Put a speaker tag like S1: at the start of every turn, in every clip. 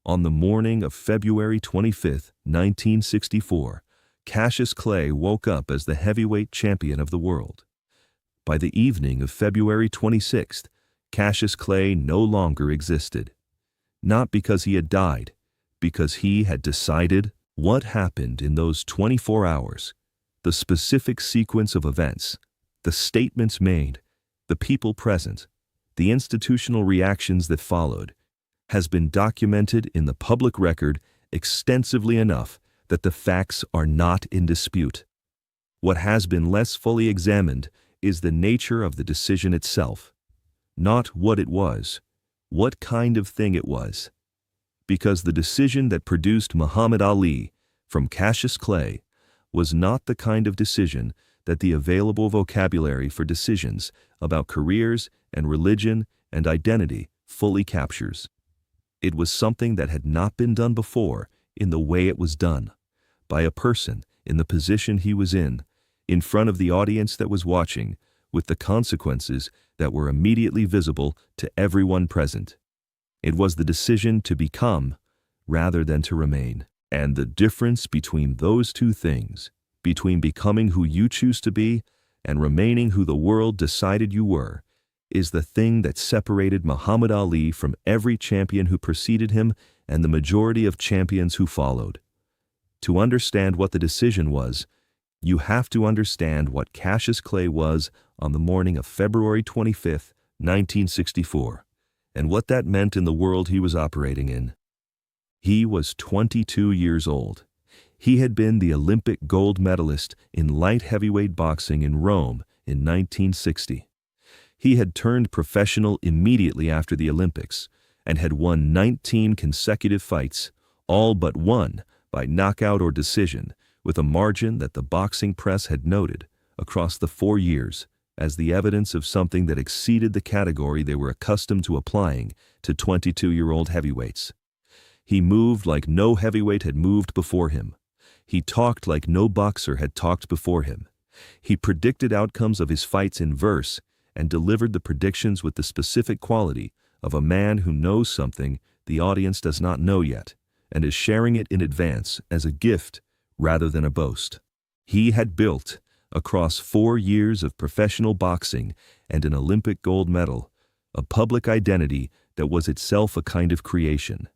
S1: On the morning of February 25, 1964, Cassius Clay woke up as the heavyweight champion of the world. By the evening of February 26th, Cassius Clay no longer existed. Not because he had died, because he had decided. What happened in those 24 hours, the specific sequence of events, the statements made, the people present, the institutional reactions that followed, has been documented in the public record extensively enough that the facts are not in dispute. What has been less fully examined is the nature of the decision itself, not what it was, what kind of thing it was. Because the decision that produced Muhammad Ali from Cassius Clay was not the kind of decision that the available vocabulary for decisions about careers and religion and identity fully captures. It was something that had not been done before in the way it was done, by a person in the position he was in front of the audience that was watching, with the consequences that were immediately visible to everyone present. It was the decision to become rather than to remain. And the difference between those two things, between becoming who you choose to be and remaining who the world decided you were, is the thing that separated Muhammad Ali from every champion who preceded him and the majority of champions who followed. To understand what the decision was, you have to understand what Cassius Clay was on the morning of February 25, 1964. And what that meant in the world he was operating in. He was 22 years old. He had been the Olympic gold medalist in light heavyweight boxing in Rome in 1960. He had turned professional immediately after the Olympics and had won 19 consecutive fights, all but one by knockout or decision, with a margin that the boxing press had noted across the 4 years as the evidence of something that exceeded the category they were accustomed to applying to 22-year-old heavyweights. He moved like no heavyweight had moved before him. He talked like no boxer had talked before him. He predicted outcomes of his fights in verse and delivered the predictions with the specific quality of a man who knows something the audience does not know yet and is sharing it in advance as a gift rather than a boast. He had built, across 4 years of professional boxing and an Olympic gold medal, a public identity that was itself a kind of creation.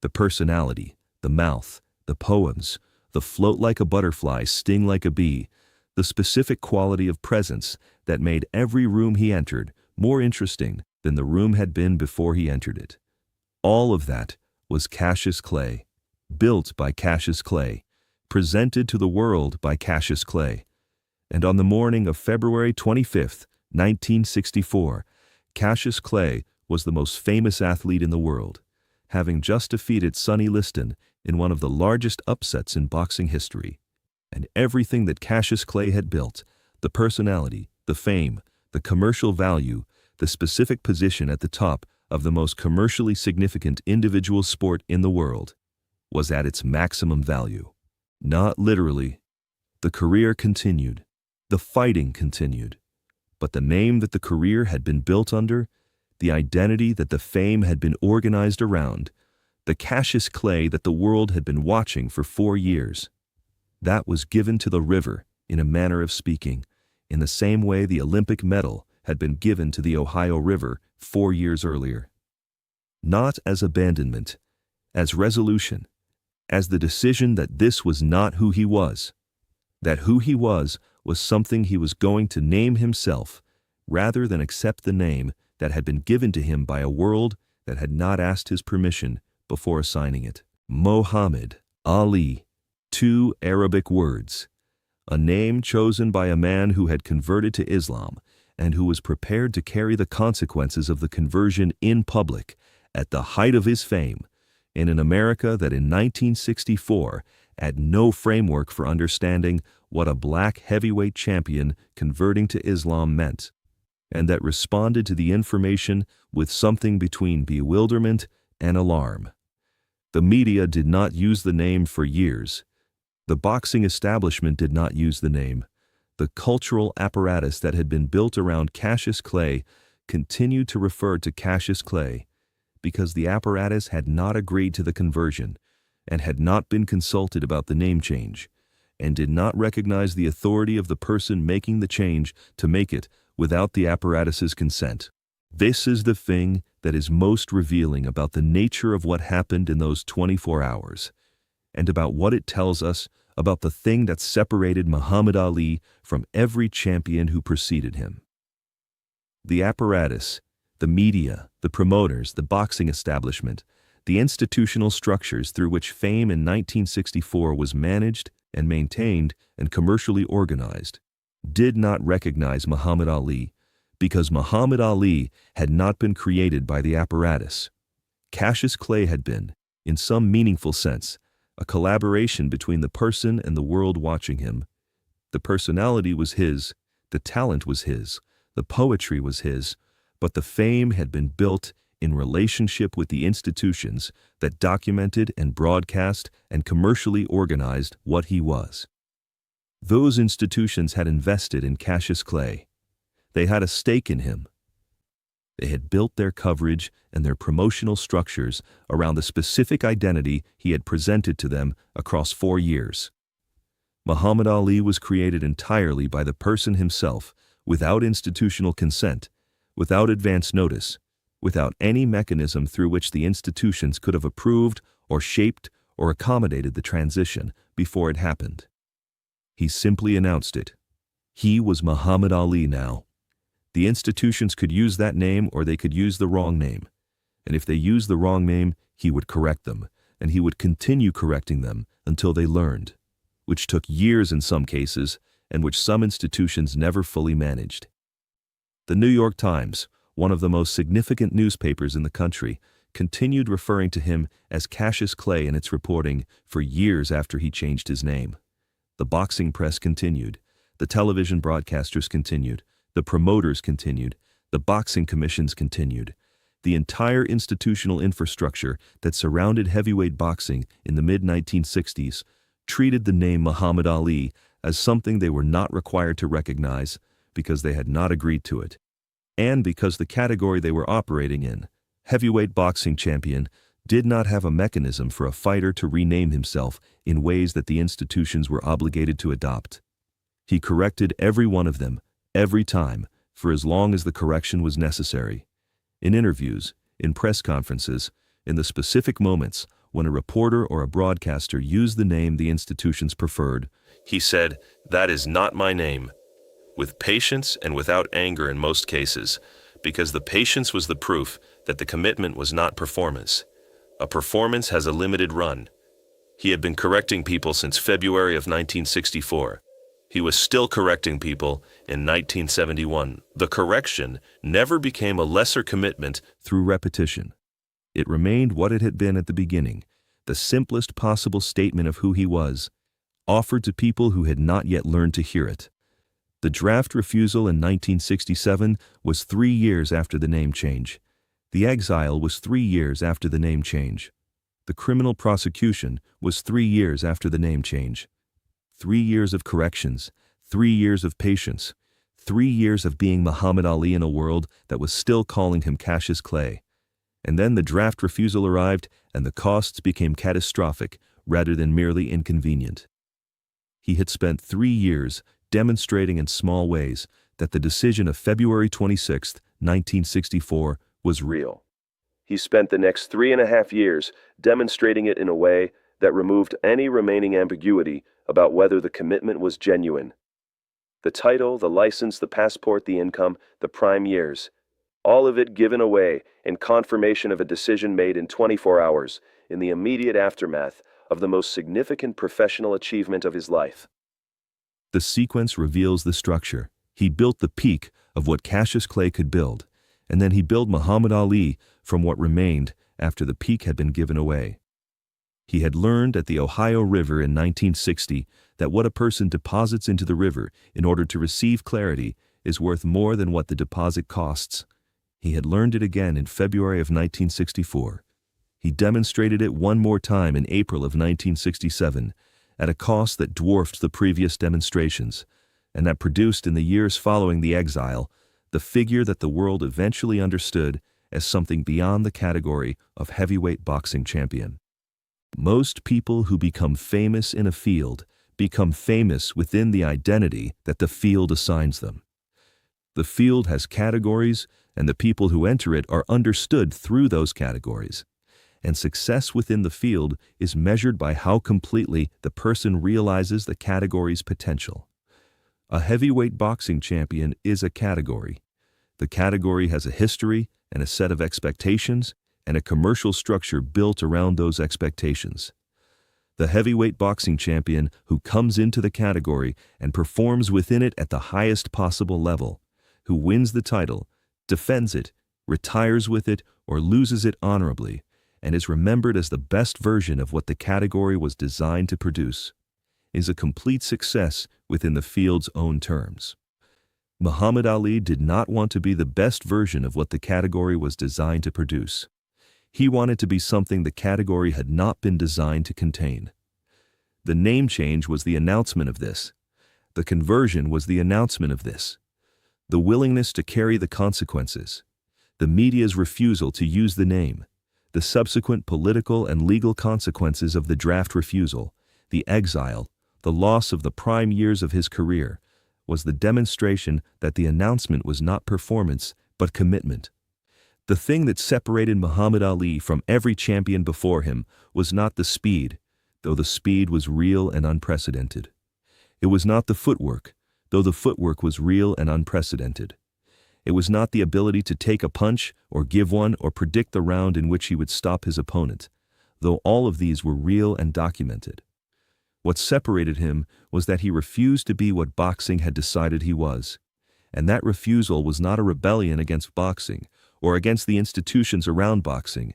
S1: The personality, the mouth, the poems, the float like a butterfly, sting like a bee, the specific quality of presence that made every room he entered more interesting than the room had been before he entered it. All of that was Cassius Clay, built by Cassius Clay, presented to the world by Cassius Clay. And on the morning of February 25, 1964, Cassius Clay was the most famous athlete in the world, having just defeated Sonny Liston in one of the largest upsets in boxing history. And everything that Cassius Clay had built, the personality, the fame, the commercial value, the specific position at the top of the most commercially significant individual sport in the world, was at its maximum value. Not literally. The career continued. The fighting continued. But the name that the career had been built under, the identity that the fame had been organized around, the Cassius Clay that the world had been watching for 4 years, that was given to the river, in a manner of speaking, in the same way the Olympic medal had been given to the Ohio River 4 years earlier. Not as abandonment, as resolution, as the decision that this was not who he was, that who he was something he was going to name himself, rather than accept the name that had been given to him by a world that had not asked his permission before assigning it. Muhammad Ali, 2 Arabic words, a name chosen by a man who had converted to Islam and who was prepared to carry the consequences of the conversion in public at the height of his fame, in an America that in 1964 had no framework for understanding what a black heavyweight champion converting to Islam meant, and that responded to the information with something between bewilderment and alarm. The media did not use the name for years. The boxing establishment did not use the name. The cultural apparatus that had been built around Cassius Clay continued to refer to Cassius Clay, because the apparatus had not agreed to the conversion and had not been consulted about the name change, and did not recognize the authority of the person making the change to make it without the apparatus's consent. This is the thing that is most revealing about the nature of what happened in those 24 hours, and about what it tells us about the thing that separated Muhammad Ali from every champion who preceded him. The apparatus, the media, the promoters, the boxing establishment, the institutional structures through which fame in 1964 was managed and maintained and commercially organized, did not recognize Muhammad Ali because Muhammad Ali had not been created by the apparatus. Cassius Clay had been, in some meaningful sense, a collaboration between the person and the world watching him. The personality was his, the talent was his, the poetry was his, but the fame had been built in relationship with the institutions that documented and broadcast and commercially organized what he was. Those institutions had invested in Cassius Clay. They had a stake in him. They had built their coverage and their promotional structures around the specific identity he had presented to them across 4 years. Muhammad Ali was created entirely by the person himself, without institutional consent, without advance notice, without any mechanism through which the institutions could have approved or shaped or accommodated the transition before it happened. He simply announced it. He was Muhammad Ali now. The institutions could use that name or they could use the wrong name. And if they used the wrong name, he would correct them, and he would continue correcting them until they learned, which took years in some cases, and which some institutions never fully managed. The New York Times, one of the most significant newspapers in the country, continued referring to him as Cassius Clay in its reporting for years after he changed his name. The boxing press continued, the television broadcasters continued, the promoters continued, the boxing commissions continued. The entire institutional infrastructure that surrounded heavyweight boxing in the mid-1960s treated the name Muhammad Ali as something they were not required to recognize because they had not agreed to it, and because the category they were operating in, heavyweight boxing champion, did not have a mechanism for a fighter to rename himself in ways that the institutions were obligated to adopt. He corrected every one of them, every time, for as long as the correction was necessary. In interviews, in press conferences, in the specific moments when a reporter or a broadcaster used the name the institutions preferred, he said, "That is not my name," with patience and without anger in most cases, because the patience was the proof that the commitment was not performance. A performance has a limited run. He had been correcting people since February of 1964. He was still correcting people in 1971. The correction never became a lesser commitment through repetition. It remained what it had been at the beginning, the simplest possible statement of who he was, offered to people who had not yet learned to hear it. The draft refusal in 1967 was 3 years after the name change. The exile was 3 years after the name change. The criminal prosecution was 3 years after the name change. 3 years of corrections, 3 years of patience, 3 years of being Muhammad Ali in a world that was still calling him Cassius Clay. And then the draft refusal arrived, and the costs became catastrophic rather than merely inconvenient. He had spent 3 years demonstrating in small ways that the decision of February 26, 1964, was real. He spent the next 3.5 years demonstrating it in a way that removed any remaining ambiguity about whether the commitment was genuine. The title, the license, the passport, the income, the prime years, all of it given away in confirmation of a decision made in 24 hours, in the immediate aftermath of the most significant professional achievement of his life. The sequence reveals the structure. He built the peak of what Cassius Clay could build, and then he built Muhammad Ali from what remained after the peak had been given away. He had learned at the Ohio River in 1960 that what a person deposits into the river in order to receive clarity is worth more than what the deposit costs. He had learned it again in February of 1964. He demonstrated it one more time in April of 1967, at a cost that dwarfed the previous demonstrations, and that produced in the years following the exile the figure that the world eventually understood as something beyond the category of heavyweight boxing champion. Most people who become famous in a field become famous within the identity that the field assigns them. The field has categories, and the people who enter it are understood through those categories. And success within the field is measured by how completely the person realizes the category's potential. A heavyweight boxing champion is a category. The category has a history and a set of expectations and a commercial structure built around those expectations. The heavyweight boxing champion who comes into the category and performs within it at the highest possible level, who wins the title, defends it, retires with it, or loses it honorably, and is remembered as the best version of what the category was designed to produce, is a complete success within the field's own terms. Muhammad Ali did not want to be the best version of what the category was designed to produce. He wanted to be something the category had not been designed to contain. The name change was the announcement of this. The conversion was the announcement of this. The willingness to carry the consequences. The media's refusal to use the name. The subsequent political and legal consequences of the draft refusal, the exile, the loss of the prime years of his career, was the demonstration that the announcement was not performance, but commitment. The thing that separated Muhammad Ali from every champion before him was not the speed, though the speed was real and unprecedented. It was not the footwork, though the footwork was real and unprecedented. It was not the ability to take a punch or give one or predict the round in which he would stop his opponent, though all of these were real and documented. What separated him was that he refused to be what boxing had decided he was, and that refusal was not a rebellion against boxing or against the institutions around boxing,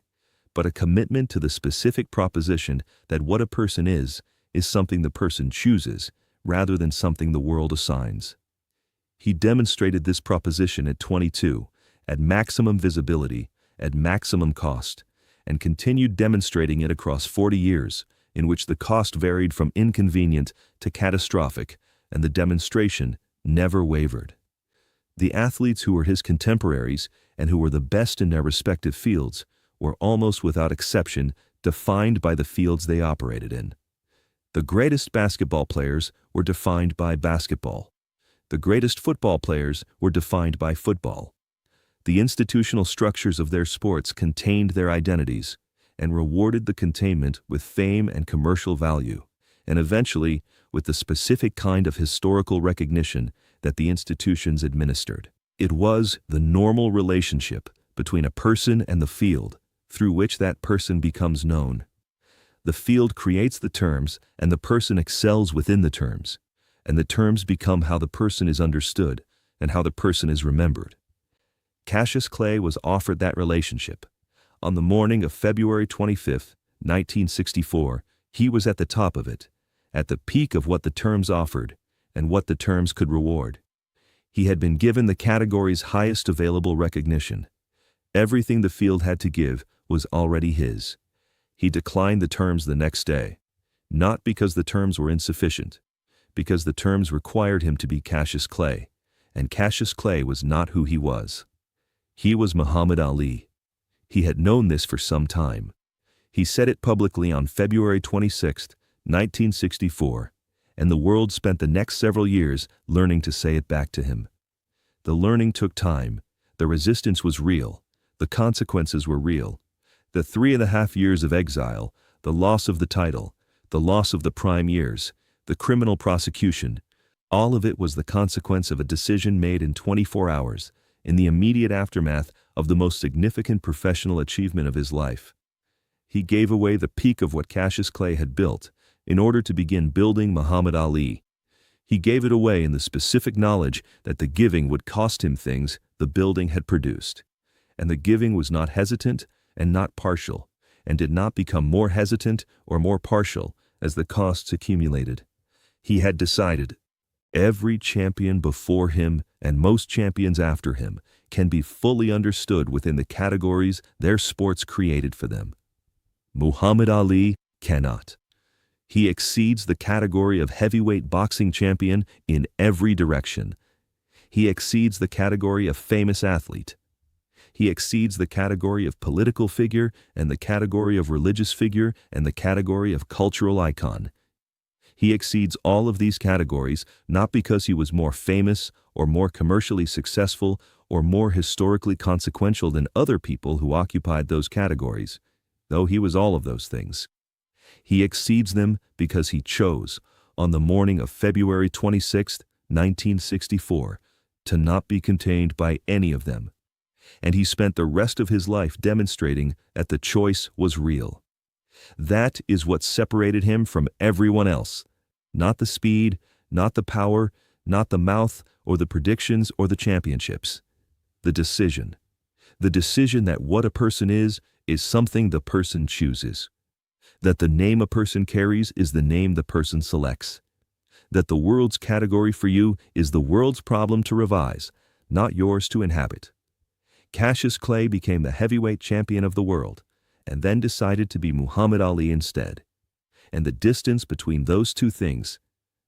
S1: but a commitment to the specific proposition that what a person is something the person chooses rather than something the world assigns. He demonstrated this proposition at 22, at maximum visibility, at maximum cost, and continued demonstrating it across 40 years, in which the cost varied from inconvenient to catastrophic, and the demonstration never wavered. The athletes who were his contemporaries and who were the best in their respective fields were almost without exception defined by the fields they operated in. The greatest basketball players were defined by basketball. The greatest football players were defined by football. The institutional structures of their sports contained their identities and rewarded the containment with fame and commercial value, and eventually with the specific kind of historical recognition that the institutions administered. It was the normal relationship between a person and the field through which that person becomes known. The field creates the terms and the person excels within the terms, and the terms become how the person is understood and how the person is remembered. Cassius Clay was offered that relationship. On the morning of February 25, 1964, he was at the top of it, at the peak of what the terms offered and what the terms could reward. He had been given the category's highest available recognition. Everything the field had to give was already his. He declined the terms the next day, not because the terms were insufficient, because the terms required him to be Cassius Clay, and Cassius Clay was not who he was. He was Muhammad Ali. He had known this for some time. He said it publicly on February 26, 1964, and the world spent the next several years learning to say it back to him. The learning took time, the resistance was real, the consequences were real. The 3.5 years of exile, the loss of the title, the loss of the prime years, the criminal prosecution, all of it was the consequence of a decision made in 24 hours, in the immediate aftermath of the most significant professional achievement of his life. He gave away the peak of what Cassius Clay had built in order to begin building Muhammad Ali. He gave it away in the specific knowledge that the giving would cost him things the building had produced. And the giving was not hesitant and not partial, and did not become more hesitant or more partial as the costs accumulated. He had decided, every champion before him and most champions after him can be fully understood within the categories their sports created for them. Muhammad Ali cannot. He exceeds the category of heavyweight boxing champion in every direction. He exceeds the category of famous athlete. He exceeds the category of political figure and the category of religious figure and the category of cultural icon. He exceeds all of these categories not because he was more famous or more commercially successful or more historically consequential than other people who occupied those categories, though he was all of those things. He exceeds them because he chose, on the morning of February 26, 1964, to not be contained by any of them. And he spent the rest of his life demonstrating that the choice was real. That is what separated him from everyone else. Not the speed, not the power, not the mouth, or the predictions, or the championships. The decision. The decision that what a person is something the person chooses. That the name a person carries is the name the person selects. That the world's category for you is the world's problem to revise, not yours to inhabit. Cassius Clay became the heavyweight champion of the world, and then decided to be Muhammad Ali instead. And the distance between those two things,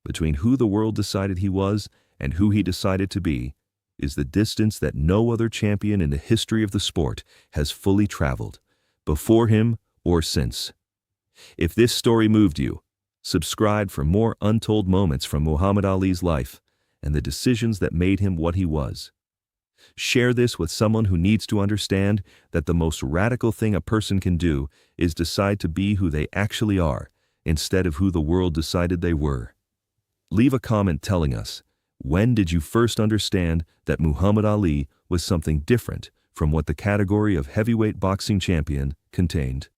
S1: between who the world decided he was and who he decided to be, is the distance that no other champion in the history of the sport has fully traveled, before him or since. If this story moved you, subscribe for more untold moments from Muhammad Ali's life and the decisions that made him what he was. Share this with someone who needs to understand that the most radical thing a person can do is decide to be who they actually are, instead of who the world decided they were. Leave a comment telling us, when did you first understand that Muhammad Ali was something different from what the category of heavyweight boxing champion contained?